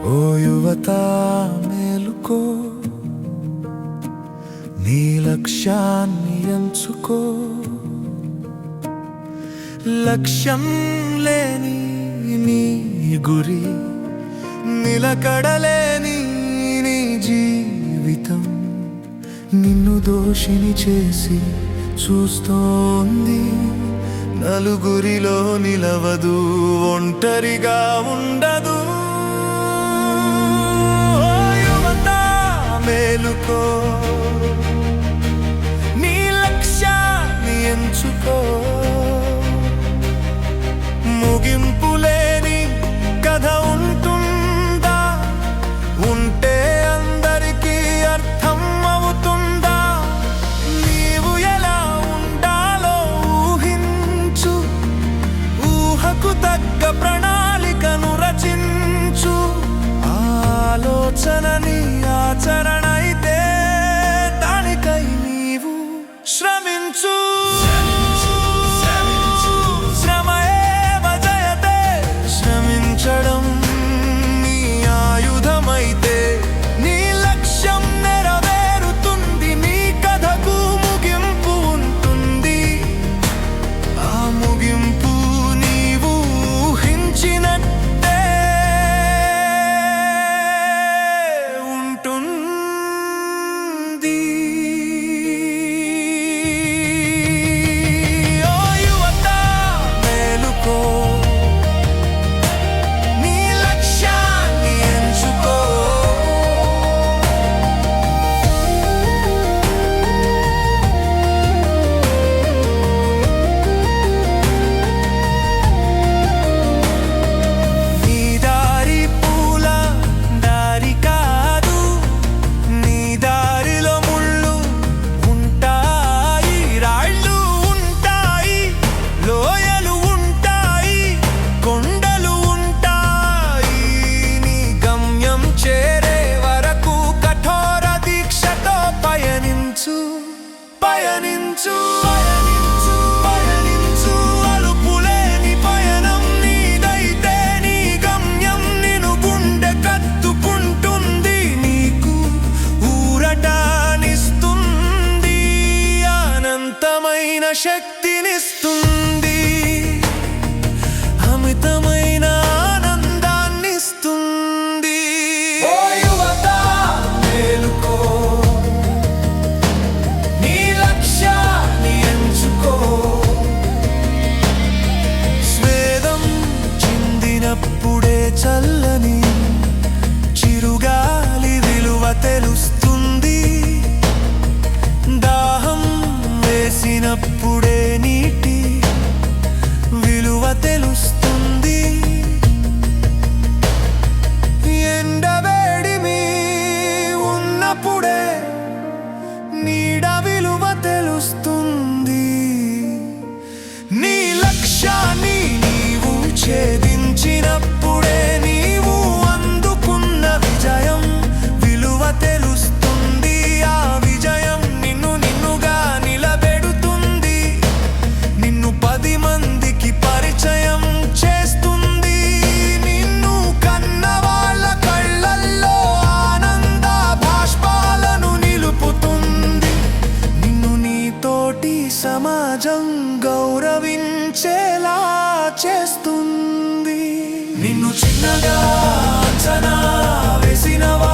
ఓ యువత మేలుకో, నీ లక్ష్యాన్ని ఎంచుకో. లక్ష్యం లేని నీ గురి, నిలకడలేని నీ జీవితం నిన్ను దోషిని చేసి చూస్తోంది. నలుగురిలో నిలవదు, ఒంటరిగా ఉండదు. ఓ యువత మేలుకో, నీ లక్ష్యాన్ని ఎంచుకో. ముగింపు లేని కథ ఉంటుందా? ఉంటే అందరికీ అర్థం అవుతుందా? నీవు ఎలా ఉండాలో ఊహించు, ఊహకు తగ్గ ప్రణాళికను రచించు. ఆలోచన నీ ఆచరణ అయితే దానికై నీవు శ్రమించు. పయనించు, పయనించు, అలుపులేని పయనం నీదైతే నీ గమ్యం నిన్ను గుండె కత్తుకుంటుంది. నీకు ఊరటానిస్తుంది, అనంతమైన శక్తినిస్తుంది, అమితమైన ఆనందాన్నిస్తుంది. ఓ యువత మేలుకో, చల్లని చిరుగాలి విలువ తెలుస్తుంది. దాహం వేసినప్పుడే నీటి విలువ తెలుస్తుంది. ఎండవేడిమి ఉన్నప్పుడే నీడ విలువ తెలుస్తుంది. నీ లక్ష్యాన్ని నీవు ఛేదించినప్పుడే నీవు అందుకున్న విజయం విలువ తెలుస్తుంది. ఆ విజయం నిన్నుగా నిలబెడుతుంది, నిన్ను 10 మందికి పరిచయం చేస్తుంది. నిన్ను కన్న వాళ్ళ కళ్ళల్లో ఆనంద బాష్పాలను నిలుపుతుంది. నిన్ను నీతోటి సమాజం గౌరవించేలా చేస్తుంది. నిన్ను చిన్నగా అంచనా వేసినవా